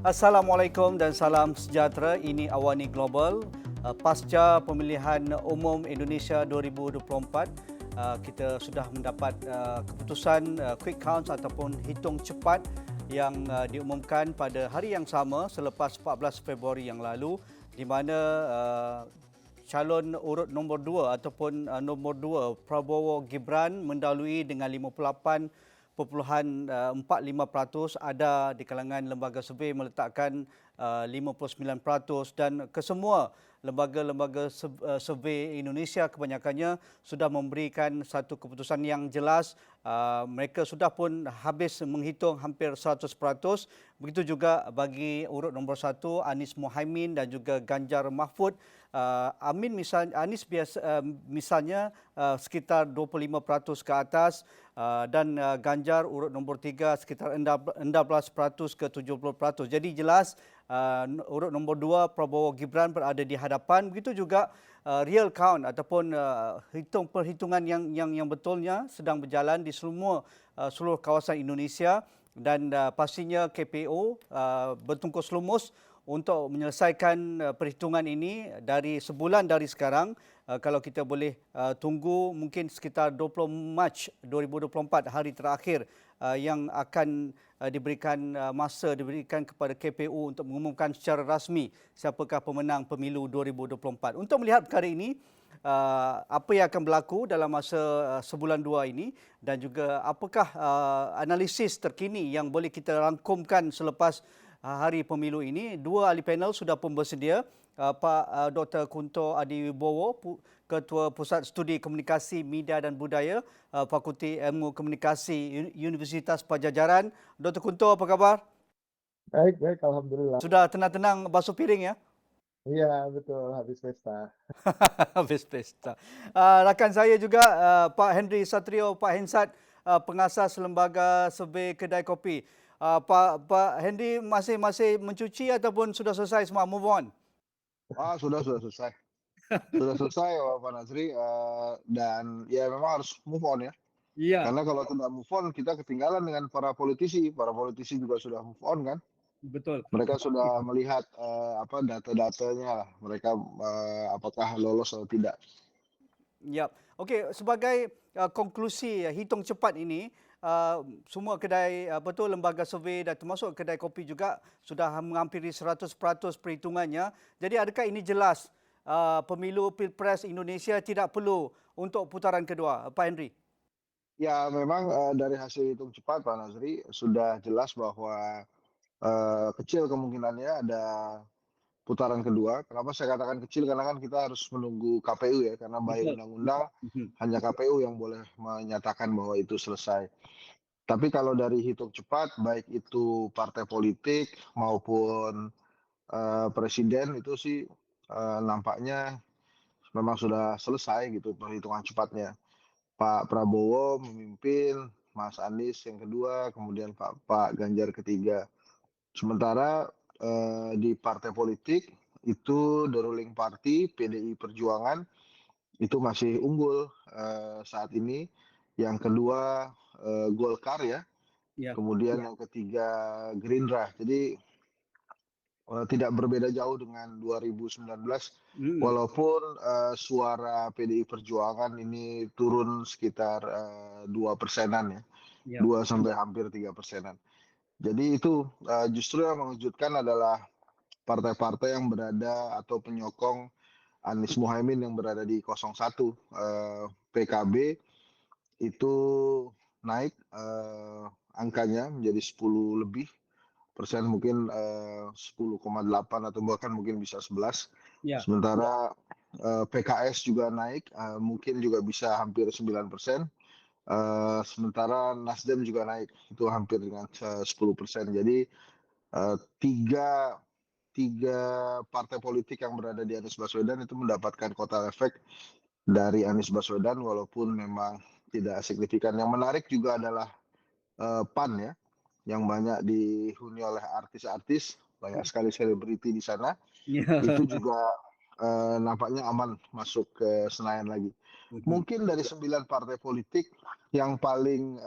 Assalamualaikum dan salam sejahtera. Ini Awani Global. Pasca pemilihan umum Indonesia 2024, kita sudah mendapat keputusan quick count ataupun hitung cepat yang diumumkan pada hari yang sama selepas 14 Februari yang lalu, di mana calon urut nombor 2 ataupun nombor 2 Prabowo Gibran mendahului dengan 58.45%. Ada di kalangan lembaga survey meletakkan 59%, dan kesemua lembaga-lembaga survey Indonesia kebanyakannya sudah memberikan satu keputusan yang jelas. Mereka sudah pun habis menghitung hampir 100%. Begitu juga bagi urut nombor 1 Anies Mohaimin dan juga Ganjar Mahfud. Anies misalnya sekitar 25% ke atas, dan Ganjar urut nombor 3 sekitar 16% ke 70%. Jadi jelas urut nombor 2 Prabowo Gibran berada di hadapan. Begitu juga real count ataupun perhitungan yang betulnya sedang berjalan di seluruh kawasan Indonesia, dan pastinya KPO bertungkus lumus untuk menyelesaikan perhitungan ini dari sebulan dari sekarang. Kalau kita boleh tunggu, mungkin sekitar 20 Mac 2024 hari terakhir yang akan diberikan kepada KPU untuk mengumumkan secara rasmi siapakah pemenang pemilu 2024. Untuk melihat perkara ini, apa yang akan berlaku dalam masa sebulan dua ini, dan juga apakah analisis terkini yang boleh kita rangkumkan selepas hari pemilu ini, dua ahli panel sudah pun bersedia. Pak Dr. Kunto Adiwibowo, Ketua Pusat Studi Komunikasi, Media dan Budaya, Fakulti Ilmu Komunikasi Universitas Pajajaran. Dr. Kunto, apa khabar? Baik, baik, alhamdulillah. Sudah tenang-tenang basuh piring ya? Iya, betul, habis pesta. Habis pesta. Rakan saya juga Pak Henry Satrio, Pak Hensat, pengasas Lembaga Survey Kedai Kopi. Pak Henry masih mencuci ataupun sudah selesai semua, move on? Sudah selesai. Sudah selesai, Pak Nasri, dan ya memang harus move on ya. Iya, Karena kalau tidak move on, kita ketinggalan dengan para politisi. Para politisi juga sudah move on kan. betul. Mereka sudah melihat data-datanya lah. Mereka apakah lolos atau tidak. Ya, okey. Sebagai konklusi hitung cepat ini, semua kedai lembaga survey dan termasuk kedai kopi juga sudah menghampiri 100% perhitungannya. Jadi adakah ini jelas pemilu Pilpres Indonesia tidak perlu untuk putaran kedua, Pak Henry? Ya memang dari hasil hitung cepat Pak Nasri sudah jelas bahwa kecil kemungkinannya ada putaran kedua. Kenapa saya katakan kecil? Karena kan kita harus menunggu KPU ya, karena by Betul. undang-undang Mhm. hanya KPU yang boleh menyatakan bahwa itu selesai. Tapi kalau dari hitung cepat, baik itu partai politik maupun presiden itu sih nampaknya memang sudah selesai gitu perhitungan cepatnya. Pak Prabowo memimpin, Mas Anies yang kedua, kemudian Pak Ganjar ketiga. Sementara di partai politik itu the ruling party PDI Perjuangan itu masih unggul saat ini. Yang kedua Golkar ya, Ya. kemudian yang ketiga Gerindra. Jadi tidak berbeda jauh dengan 2019, Mhm. walaupun suara PDI Perjuangan ini turun sekitar 2%-an ya, Ya. 2 sampai hampir 3%-an. Jadi itu justru yang mengejutkan adalah partai-partai yang berada atau penyokong Anies Mohaimin yang berada di 01. PKB itu naik angkanya menjadi 10 lebih persen, mungkin 10,8 atau bahkan mungkin bisa 11. Ya. Sementara PKS juga naik, mungkin juga bisa hampir 9%. Sementara Nasdem juga naik, itu hampir dengan 10%. Jadi tiga partai politik yang berada di Anies Baswedan itu mendapatkan kotel efek dari Anies Baswedan, walaupun memang tidak signifikan. Yang menarik juga adalah PAN ya, yang banyak dihuni oleh artis-artis, banyak sekali selebriti di sana. Ya. Itu juga nampaknya aman masuk ke Senayan lagi. Mhm. Mungkin dari 9 partai politik yang paling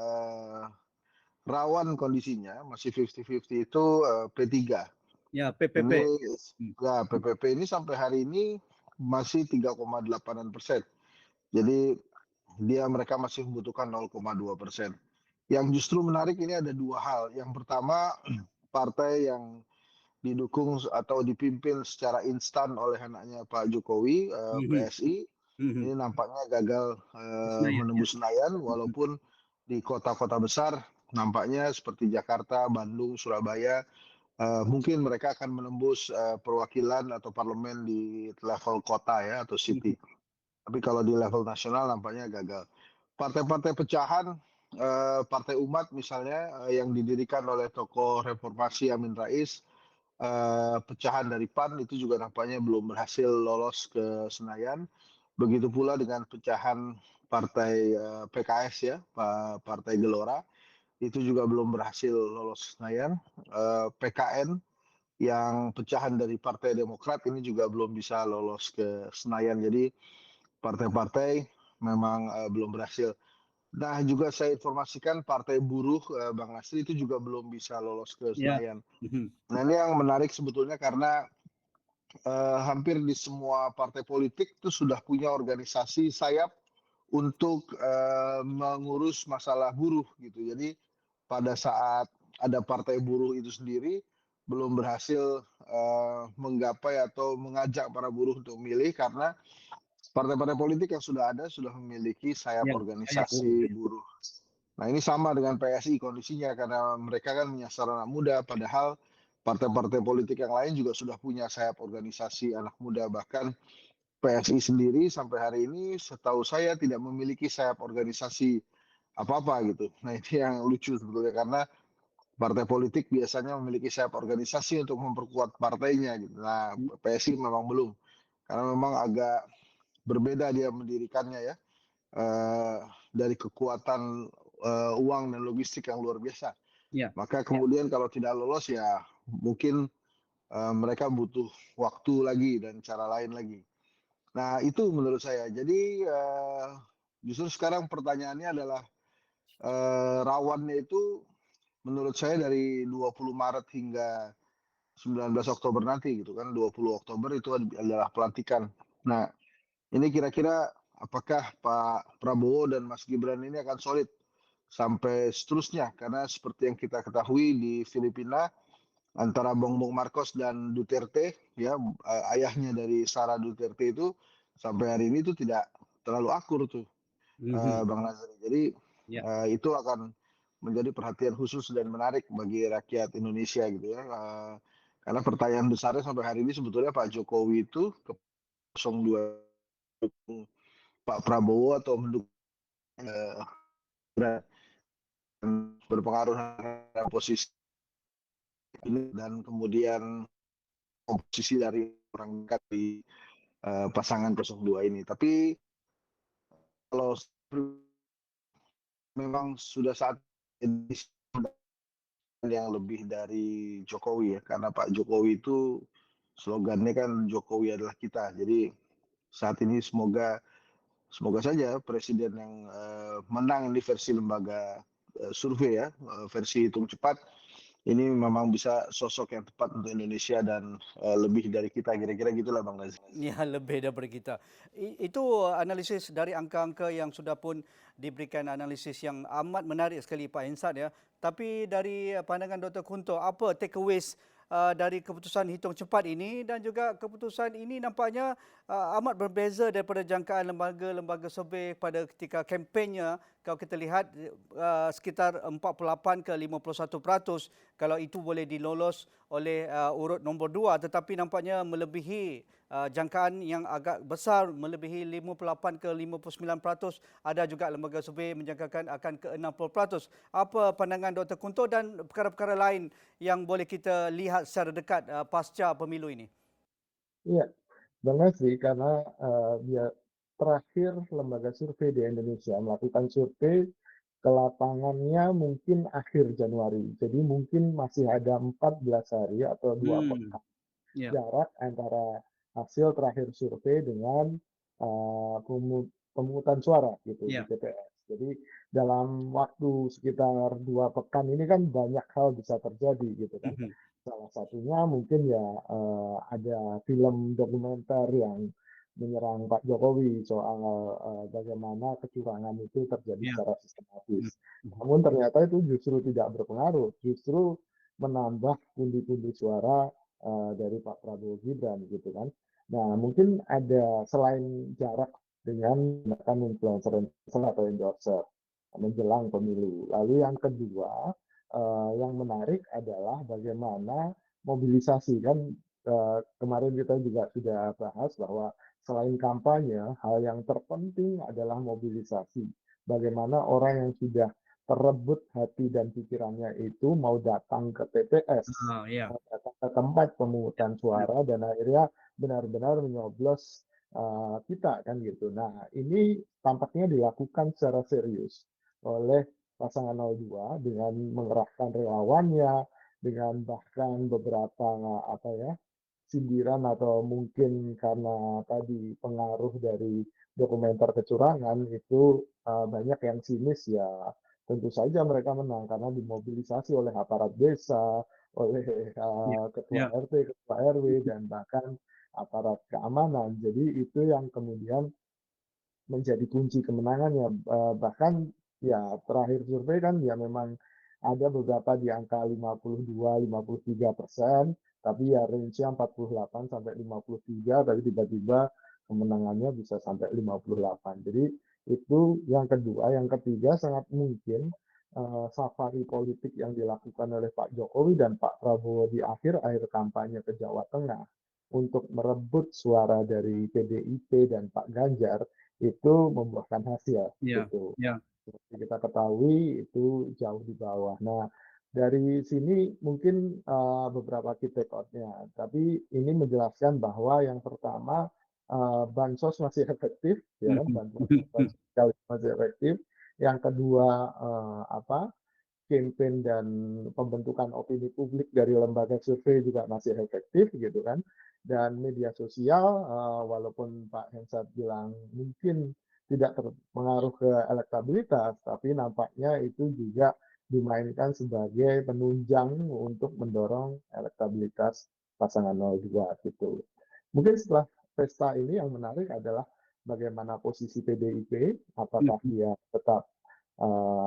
rawan kondisinya masih 50-50 itu P3. Ya, PPP. Ini Hmm. ya PPP ini sampai hari ini masih 3,8%. Jadi mereka masih membutuhkan 0,2%. Yang justru menarik ini ada dua hal. Yang pertama, partai yang didukung atau dipimpin secara instan oleh anaknya Pak Jokowi, Mhm. PSI, Mhm. ini nampaknya gagal Senayan, ya. menembus Senayan, Mhm. walaupun di kota-kota besar nampaknya seperti Jakarta, Bandung, Surabaya, mungkin mereka akan menembus perwakilan atau parlemen di level kota ya atau Mhm. city. Tapi kalau di level nasional nampaknya gagal. Partai-partai pecahan, Partai Umat misalnya yang didirikan oleh tokoh reformasi Amin Rais, pecahan dari PAN itu juga nampaknya belum berhasil lolos ke Senayan. Begitu pula dengan pecahan partai PKS ya, Partai Gelora, itu juga belum berhasil lolos Senayan. PKN yang pecahan dari Partai Demokrat ini juga belum bisa lolos ke Senayan. Jadi partai-partai memang belum berhasil. Nah, juga saya informasikan Partai Buruh Bang Nasri itu juga belum bisa lolos ke Ya. Senayan. Mhm. Nah, ini yang menarik sebetulnya karena hampir di semua partai politik itu sudah punya organisasi sayap untuk mengurus masalah buruh gitu. Jadi pada saat ada partai buruh itu sendiri belum berhasil menggapai atau mengajak para buruh untuk memilih karena partai-partai politik yang sudah ada sudah memiliki sayap Ya, saya buruh. organisasi buruh. Nah, ini sama dengan PSI kondisinya karena mereka kan menyasar anak muda, padahal partai-partai politik yang lain juga sudah punya sayap organisasi anak muda. Bahkan PSI sendiri sampai hari ini setahu saya tidak memiliki sayap organisasi apa-apa gitu. Nah, ini yang lucu sebetulnya karena partai politik biasanya memiliki sayap organisasi untuk memperkuat partainya gitu. Nah, PSI memang belum. Karena memang agak berbeda dia mendirikannya ya. eh, dari kekuatan uang dan logistik yang luar biasa. Ya. Maka kemudian kalau tidak lolos ya mungkin mereka butuh waktu lagi dan cara lain lagi. Nah itu menurut saya. Jadi justru sekarang pertanyaannya adalah rawannya itu menurut saya dari 20 Maret hingga 19 Oktober nanti gitu kan. 20 Oktober itu adalah pelantikan. Nah ini kira-kira apakah Pak Prabowo dan Mas Gibran ini akan solid sampai seterusnya? Karena seperti yang kita ketahui di Filipina antara Bongbong Marcos dan Duterte, ya ayahnya dari Sara Duterte itu sampai hari ini itu tidak terlalu akur tuh, Mhm. Bang Nazari. Jadi Ya. itu akan menjadi perhatian khusus dan menarik bagi rakyat Indonesia gitu ya. Karena pertanyaan besarnya sampai hari ini sebetulnya Pak Jokowi itu ke 02 Pak Prabowo atau mendukung berpengaruh pada posisi ini dan kemudian komposisi dari orang dekat di pasangan 02 ini. Tapi kalau memang sudah saat ini yang lebih dari Jokowi ya, karena Pak Jokowi itu slogannya kan Jokowi adalah kita. Jadi saat ini semoga semoga saja presiden yang menang di versi lembaga survei ya, versi hitung cepat ini memang bisa sosok yang tepat untuk Indonesia dan lebih dari kita kira-kira gitulah Bang Nazri. Ya, lebih daripada kita. Itu analisis dari angka-angka yang sudah pun diberikan analisis yang amat menarik sekali Pak Hensat ya. Tapi dari pandangan Dr. Kunto, apa takeaways dari keputusan hitung cepat ini dan juga keputusan ini nampaknya amat berbeza daripada jangkaan lembaga-lembaga survei pada ketika kempennya. Kalau kita lihat sekitar 48 ke 51% kalau itu boleh dilolos oleh urut nombor 2, tetapi nampaknya melebihi jangkaan yang agak besar, melebihi 58 ke 59%. Ada juga lembaga survei menjangkakan akan ke 60%. Apa pandangan Dr. Kunto dan perkara-perkara lain yang boleh kita lihat secara dekat pasca pemilu ini? Iya, Bang Nasri, karena dia terakhir lembaga survei di Indonesia melakukan survei ke lapangannya mungkin akhir Januari. Jadi mungkin masih ada 14 hari atau 2 pekan Ya, jarak antara hasil terakhir survei dengan pemungutan suara gitu di ya. TPS. Jadi dalam waktu sekitar 2 pekan ini kan banyak hal bisa terjadi gitu kan. Mhm. Salah satunya mungkin ya, ada film dokumenter yang menyerang Pak Jokowi soal, bagaimana kecurangan itu terjadi Ya. secara Mhm. sistematis. Mhm. Namun ternyata itu justru tidak berpengaruh, justru menambah pundi-pundi suara, dari Pak Prabowo Gibran gitu kan. Nah mungkin ada selain jarak dengan menggunakan influencer-influencer atau endorser menjelang pemilu. Lalu yang kedua, yang menarik adalah bagaimana mobilisasi kan, kemarin kita juga sudah bahas bahwa selain kampanye, hal yang terpenting adalah mobilisasi. Bagaimana orang yang sudah terebut hati dan pikirannya itu mau datang ke TPS, Oh, ya. mau datang ke tempat Ya. pemungutan Ya. suara dan akhirnya benar-benar menyoblos kita kan gitu. Nah, ini tampaknya dilakukan secara serius oleh pasangan 02 dengan mengerahkan relawannya, dengan bahkan beberapa apa ya, sindiran atau mungkin karena tadi pengaruh dari dokumenter kecurangan itu banyak yang sinis ya tentu saja mereka menang karena dimobilisasi oleh aparat desa, oleh Ya. ketua Ya. RT, ketua RW dan bahkan aparat keamanan. Jadi itu yang kemudian menjadi kunci kemenangannya. Bahkan ya terakhir survei kan ya memang ada beberapa di angka 52-53%, tapi ya range-nya 48 sampai 53, tapi tiba-tiba kemenangannya bisa sampai 58. Jadi itu yang kedua. Yang ketiga sangat mungkin safari politik yang dilakukan oleh Pak Jokowi dan Pak Prabowo di akhir-akhir kampanye ke Jawa Tengah untuk merebut suara dari PDIP dan Pak Ganjar itu membuahkan hasil Ya. gitu. Ya. Seperti kita ketahui itu jauh di bawah. Nah, dari sini mungkin beberapa key take out-nya. Tapi ini menjelaskan bahwa yang pertama bansos masih efektif, ya kan, Mhm. bantuan sosial masih efektif. Yang kedua apa campaign dan pembentukan opini publik dari lembaga survei juga masih efektif gitu kan. Dan media sosial walaupun Pak Hensat bilang mungkin tidak terpengaruh ke elektabilitas, tapi nampaknya itu juga dimainkan sebagai penunjang untuk mendorong elektabilitas pasangan 02 gitu. Mungkin setelah pesta ini yang menarik adalah bagaimana posisi PDIP, apakah Mhm. dia tetap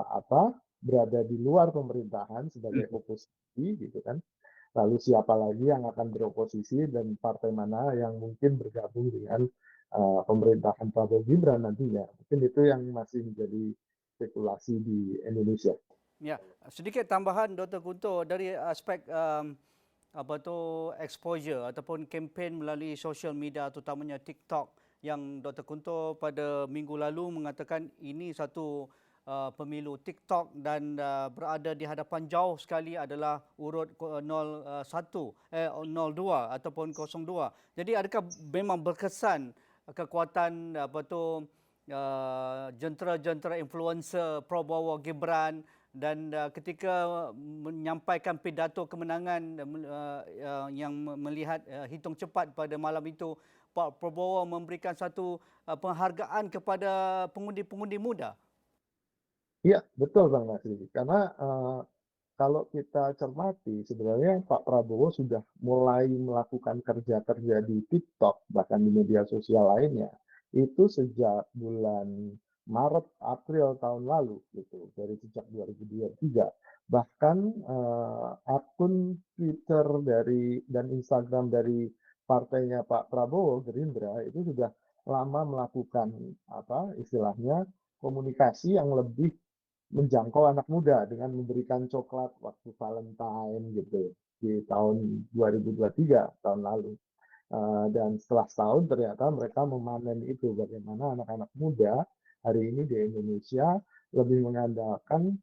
apa berada di luar pemerintahan sebagai Mhm. oposisi gitu kan. Lalu siapa lagi yang akan beroposisi dan partai mana yang mungkin bergabung dengan pemerintahan Prabowo Gibran nantinya. Mungkin itu yang masih menjadi spekulasi di Indonesia. Ya, sedikit tambahan Dr. Kunto dari aspek apa tu exposure ataupun kempen melalui social media terutamanya TikTok yang Dr. Kunto pada minggu lalu mengatakan ini satu pemilu TikTok dan berada di hadapan jauh sekali adalah urut 01 02 ataupun 02. Jadi adakah memang berkesan kekuatan apa tu jentera-jentera influencer Prabowo Gibran dan ketika menyampaikan pidato kemenangan yang melihat hitung cepat pada malam itu, Pak Prabowo memberikan satu penghargaan kepada pengundi-pengundi muda. Iya, betul Bang Nasri. Karena kalau kita cermati, sebenarnya Pak Prabowo sudah mulai melakukan kerja-kerja di TikTok, bahkan di media sosial lainnya, itu sejak bulan Maret, April tahun lalu, gitu, dari sejak 2023. Bahkan akun Twitter dari dan Instagram dari partainya Pak Prabowo, Gerindra, itu sudah lama melakukan apa istilahnya komunikasi yang lebih menjangkau anak muda dengan memberikan coklat waktu Valentine gitu di tahun 2023 tahun lalu. Dan setelah setahun ternyata mereka memanen itu bagaimana anak-anak muda hari ini di Indonesia lebih mengandalkan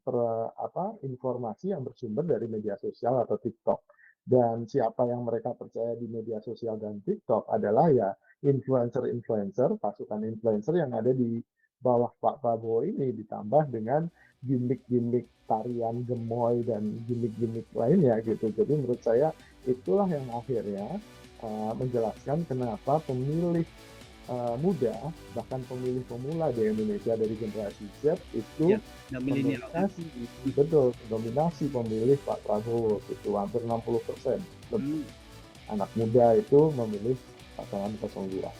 informasi yang bersumber dari media sosial atau TikTok. Dan siapa yang mereka percaya di media sosial dan TikTok adalah ya influencer-influencer, pasukan influencer yang ada di bawah Pak Prabowo ini ditambah dengan gimmick-gimmick tarian gemoy dan gimmick-gimmick lainnya gitu. Jadi menurut saya itulah yang akhirnya menjelaskan kenapa pemilih muda, bahkan pemilih pemula di Indonesia dari generasi Z itu Ya, dan milenial kan. mendominasi pemilih Pak Prabowo, itu hampir 60% lebih. Hmm. Anak muda itu memilih pasangan 02.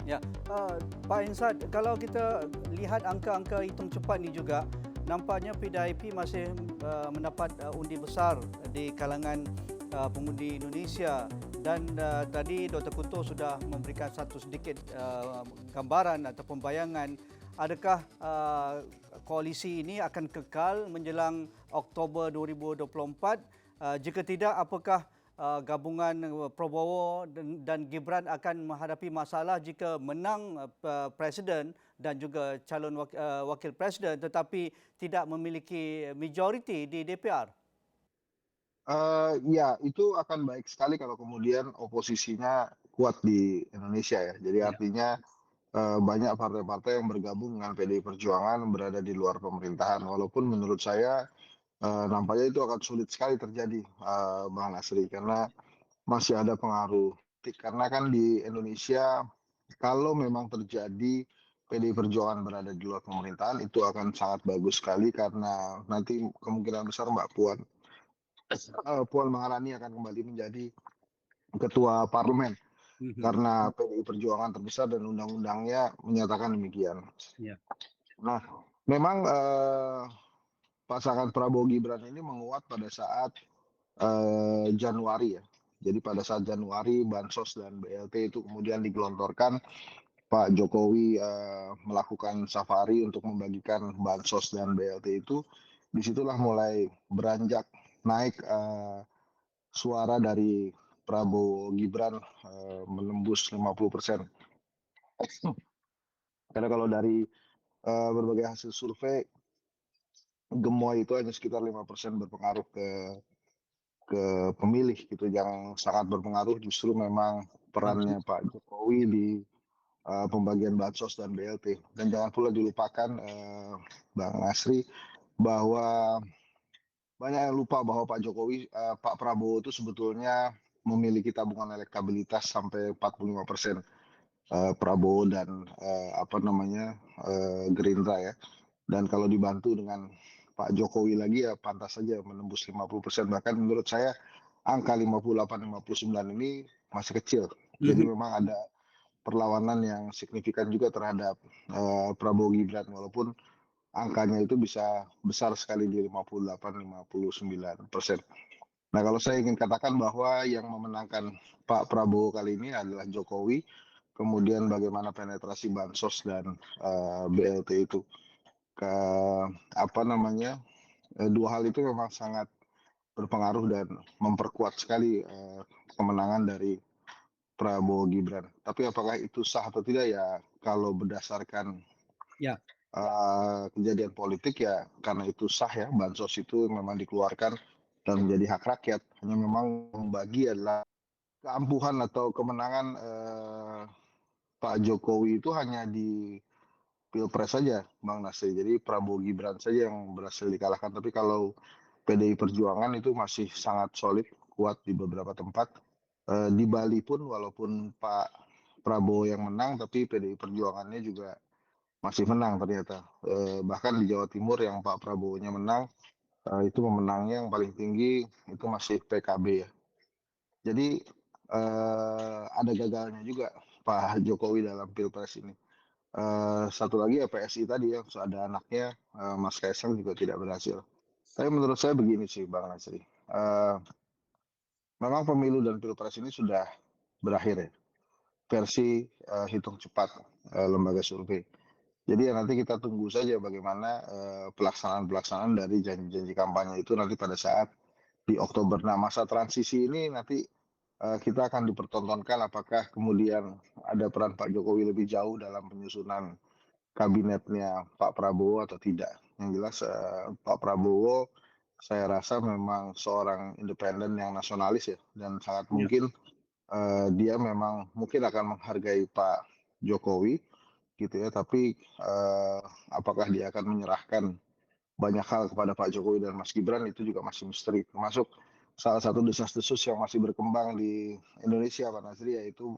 Ya, Pak Insad, kalau kita lihat angka-angka hitung cepat ni juga, nampaknya PDIP masih mendapat undi besar di kalangan pengundi Indonesia dan tadi Dr. Kunto sudah memberikan satu sedikit gambaran ataupun bayangan adakah koalisi ini akan kekal menjelang Oktober 2024? Jika tidak, apakah gabungan Prabowo dan Gibran akan menghadapi masalah jika menang presiden dan juga calon wakil presiden tetapi tidak memiliki majoriti di DPR? Ya, itu akan baik sekali kalau kemudian oposisinya kuat di Indonesia ya. Jadi Ya. artinya banyak partai-partai yang bergabung dengan PDI Perjuangan berada di luar pemerintahan. Walaupun menurut saya nampaknya itu akan sulit sekali terjadi, Bang Nasri, karena masih ada pengaruh. Karena kan di Indonesia kalau memang terjadi PDI Perjuangan berada di luar pemerintahan itu akan sangat bagus sekali karena nanti kemungkinan besar Puan Maharani akan kembali menjadi ketua parlemen Mhm. karena PDI Perjuangan terbesar dan undang-undangnya menyatakan demikian. Ya. Nah, memang pasangan Prabowo Gibran ini menguat pada saat Januari ya. Jadi pada saat Januari bansos dan BLT itu kemudian digelontorkan, Pak Jokowi melakukan safari untuk membagikan bansos dan BLT itu, disitulah mulai beranjak naik suara dari Prabowo Gibran menembus 50%. Karena kalau dari berbagai hasil survei, gemoy itu hanya sekitar 5% berpengaruh ke pemilih gitu. Yang sangat berpengaruh justru memang perannya Pak Jokowi di pembagian bansos dan BLT. Dan jangan pula dilupakan Bang Nasri bahwa banyak yang lupa bahwa Pak Prabowo itu sebetulnya memiliki tabungan elektabilitas sampai 45%. Prabowo dan Gerindra ya. Dan kalau dibantu dengan Pak Jokowi lagi ya pantas saja menembus 50%. Bahkan menurut saya angka 58-59 ini masih kecil. Jadi Mhm. memang ada perlawanan yang signifikan juga terhadap Prabowo Gibran walaupun angkanya itu bisa besar sekali di 58-59%. Nah, kalau saya ingin katakan bahwa yang memenangkan Pak Prabowo kali ini adalah Jokowi, kemudian bagaimana penetrasi bansos dan BLT itu ke dua hal itu memang sangat berpengaruh dan memperkuat sekali kemenangan dari Prabowo Gibran. Tapi apakah itu sah atau tidak ya kalau berdasarkan Ya. kejadian politik ya karena itu sah ya bansos itu memang dikeluarkan dan menjadi hak rakyat. Hanya memang membagi adalah keampuhan atau kemenangan Pak Jokowi itu hanya di Pilpres saja, Bang Nasir. Jadi Prabowo Gibran saja yang berhasil dikalahkan. Tapi kalau PDI Perjuangan itu masih sangat solid, kuat di beberapa tempat. Di Bali pun walaupun Pak Prabowo yang menang, tapi PDI Perjuangannya juga masih menang ternyata. Bahkan di Jawa Timur yang Pak Prabowo-nya menang, itu pemenangnya yang paling tinggi itu masih PKB ya. Jadi ada gagalnya juga Pak Jokowi dalam Pilpres ini. Satu lagi ya PSI tadi ya, ada anaknya Mas Kaisang juga tidak berhasil. Tapi menurut saya begini sih Bang Nasri. Memang pemilu dan Pilpres ini sudah berakhir ya. Versi hitung cepat lembaga survei. Jadi ya nanti kita tunggu saja bagaimana pelaksanaan-pelaksanaan dari janji-janji kampanye itu nanti pada saat di Oktober. Nah, masa transisi ini nanti kita akan dipertontonkan apakah kemudian ada peran Pak Jokowi lebih jauh dalam penyusunan kabinetnya Pak Prabowo atau tidak. Yang jelas Pak Prabowo saya rasa memang seorang independen yang nasionalis ya dan sangat Ya. mungkin dia memang mungkin akan menghargai Pak Jokowi gitu ya. Tapi apakah dia akan menyerahkan banyak hal kepada Pak Jokowi dan Mas Gibran itu juga masih misteri. Termasuk salah satu desas-desus yang masih berkembang di Indonesia, Pak Nasri, yaitu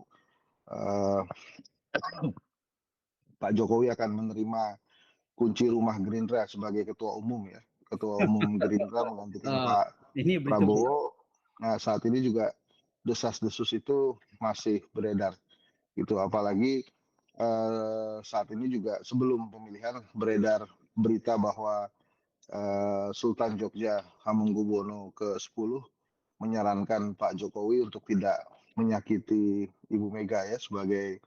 eh, Pak Jokowi akan menerima kunci rumah Gerindra sebagai ketua umum ya. Ketua umum Gerindra menggantikan Ah, Pak ini berita Prabowo. Nah, saat ini juga desas-desus itu masih beredar gitu. Apalagi saat ini juga sebelum pemilihan beredar berita bahwa Sultan Jogja Hamengkubuwono ke-10 menyarankan Pak Jokowi untuk tidak menyakiti Ibu Mega ya sebagai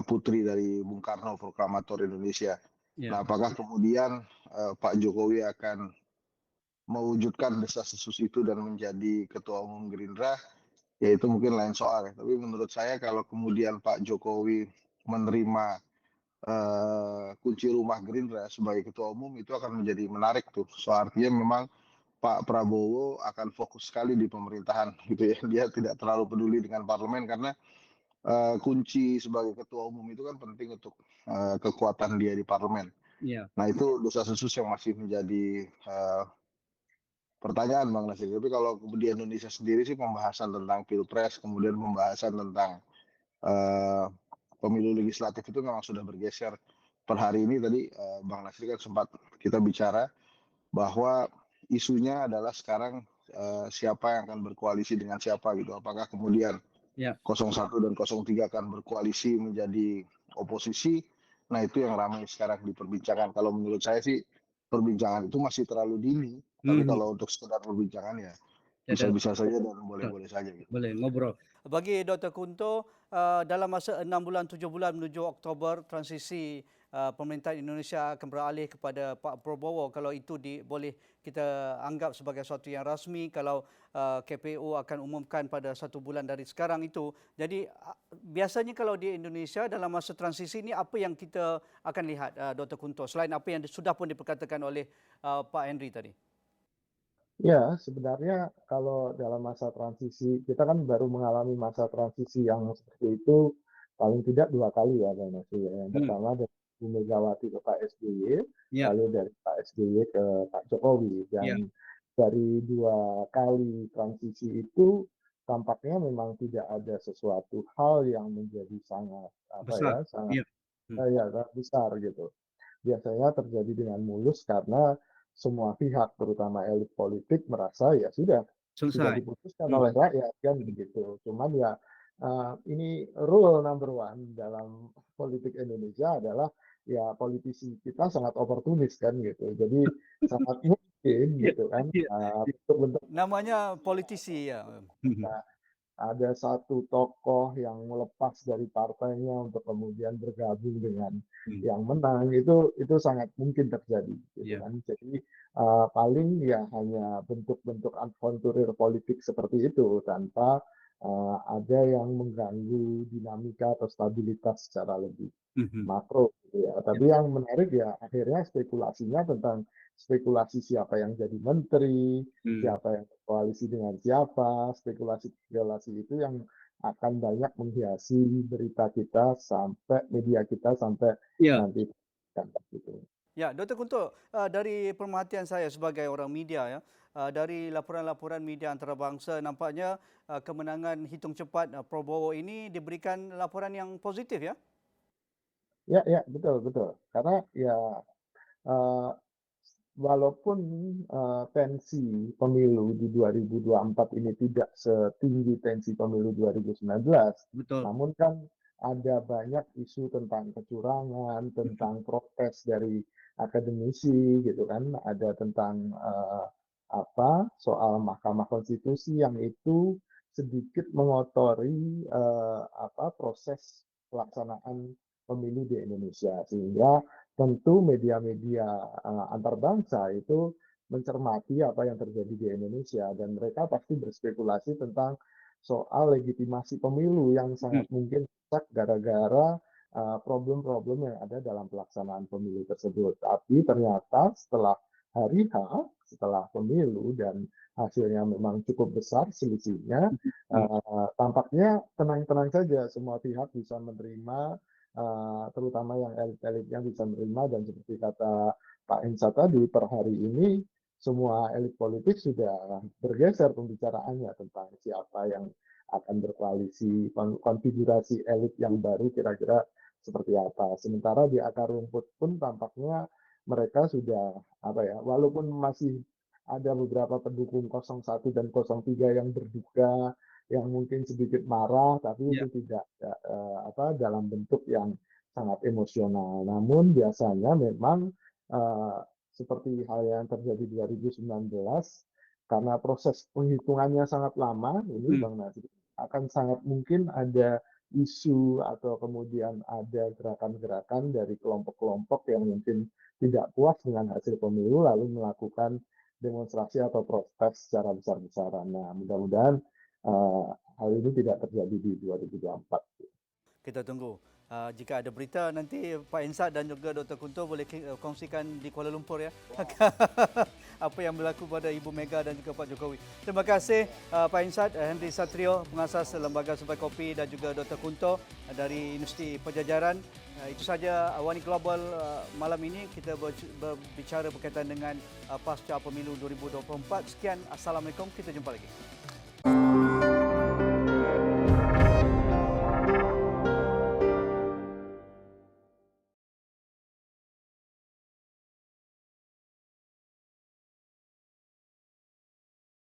putri dari Bung Karno, proklamator Indonesia. ya. Nah, apakah kemudian Pak Jokowi akan mewujudkan desas-desus itu dan menjadi ketua umum Gerindra? Ya itu mungkin lain soal ya. Tapi menurut saya kalau kemudian Pak Jokowi menerima kunci rumah Gerindra sebagai ketua umum itu akan menjadi menarik tuh. So artinya memang Pak Prabowo akan fokus sekali di pemerintahan gitu ya. Dia tidak terlalu peduli dengan parlemen karena kunci sebagai ketua umum itu kan penting untuk kekuatan dia di parlemen. Ya. Nah itu desas-desus yang masih menjadi pertanyaan Bang Nasir. Tapi kalau di Indonesia sendiri sih pembahasan tentang pilpres, kemudian pembahasan tentang uh, pemilu legislatif itu memang sudah bergeser. Per hari ini tadi Bang Nasir kan sempat kita bicara bahwa isunya adalah sekarang siapa yang akan berkoalisi dengan siapa gitu. Apakah kemudian Ya. 01 dan 03 akan berkoalisi menjadi oposisi. Nah itu yang ramai sekarang diperbincangkan. Kalau menurut saya sih perbincangan itu masih terlalu dini. Tapi kalau untuk sekedar perbincangan ya bisa-bisa saja dan boleh-boleh saja. Gitu. Boleh ngobrol. Bagi Dr. Kunto, dalam masa 6 bulan, 7 bulan menuju Oktober, transisi pemerintahan Indonesia akan beralih kepada Pak Prabowo. Kalau itu boleh kita anggap sebagai sesuatu yang rasmi, kalau KPU akan umumkan pada 1 bulan dari sekarang itu. Jadi biasanya kalau di Indonesia dalam masa transisi ini apa yang kita akan lihat, Dr. Kunto, selain apa yang sudah pun diperkatakan oleh Pak Henry tadi? Ya, sebenarnya kalau dalam masa transisi, kita kan baru mengalami masa transisi yang seperti itu paling tidak 2 kali ya, Bang Nasir. Yang pertama dari Bu Megawati ke Pak SBY, Ya. lalu dari Pak SBY ke Pak Jokowi. Dan dari 2 kali transisi itu tampaknya memang tidak ada sesuatu hal yang menjadi sangat Besar. sangat Ya. besar gitu. Biasanya terjadi dengan mulus karena semua pihak, terutama elit politik, merasa ya sudah diputuskan oleh rakyat kan begitu. Cuman ya ini rule number one dalam politik Indonesia adalah ya politisi kita sangat oportunis kan gitu. Jadi sangat mungkin gitu kan bentuk-bentuk Namanya politisi ya. ada satu tokoh yang melepas dari partainya untuk kemudian bergabung dengan yang menang itu sangat mungkin terjadi gitu kan. Jadi paling ya hanya bentuk-bentuk avanturir politik seperti itu tanpa ada yang mengganggu dinamika atau stabilitas secara lebih makro gitu ya. Tapi yang menarik ya akhirnya spekulasinya tentang spekulasi siapa yang jadi menteri, siapa yang berkoalisi dengan siapa, spekulasi-spekulasi itu yang akan banyak menghiasi berita kita sampai media kita sampai nanti gitu. Ya, Dr. Kunto, dari pemerhatian saya sebagai orang media ya, dari laporan-laporan media antarabangsa nampaknya kemenangan hitung cepat Prabowo ini diberikan laporan yang positif ya? Ya, betul. Karena ya walaupun tensi pemilu di 2024 ini tidak setinggi tensi pemilu 2019, namun kan ada banyak isu tentang kecurangan, tentang protes dari akademisi gitu kan, ada tentang soal Mahkamah Konstitusi yang itu sedikit mengotori proses pelaksanaan pemilu di Indonesia, sehingga tentu media-media antar bangsa itu mencermati apa yang terjadi di Indonesia dan mereka pasti berspekulasi tentang soal legitimasi pemilu yang sangat mungkin rusak gara-gara problem-problem yang ada dalam pelaksanaan pemilu tersebut. Tapi ternyata setelah hari H, setelah pemilu dan hasilnya memang cukup besar selisihnya, tampaknya tenang-tenang saja semua pihak bisa menerima terutama yang elit-elitnya bisa menerima dan seperti kata Pak Hinsa tadi, per hari ini semua elit politik sudah bergeser pembicaraannya tentang siapa yang akan berkoalisi, konfigurasi elit yang baru kira-kira seperti apa. Sementara di akar rumput pun tampaknya mereka sudah apa ya, walaupun masih ada beberapa pendukung 01 dan 03 yang berduka, yang mungkin sedikit marah, tapi itu tidak dalam bentuk yang sangat emosional. Namun biasanya memang uh, seperti hal yang terjadi 2019, karena proses penghitungannya sangat lama, ini Hmm. Bang Nasir, akan sangat mungkin ada isu atau kemudian ada gerakan-gerakan dari kelompok-kelompok yang mungkin tidak puas dengan hasil pemilu lalu melakukan demonstrasi atau protes secara besar-besaran. Nah, mudah-mudahan hal ini tidak terjadi di 2024. Kita tunggu. Jika ada berita nanti Pak Insat dan juga Dr. Kunto boleh kongsikan di Kuala Lumpur ya. Apa yang berlaku pada Ibu Mega dan juga Pak Jokowi. Terima kasih Pak Insat, Henry Satrio, pengasas Lembaga Suplai Kopi dan juga Dr. Kunto dari Universiti Pajajaran. Itu saja Awani Global malam ini. Kita berbicara berkaitan dengan pasca pemilu 2024. Sekian, Assalamualaikum. Kita jumpa lagi.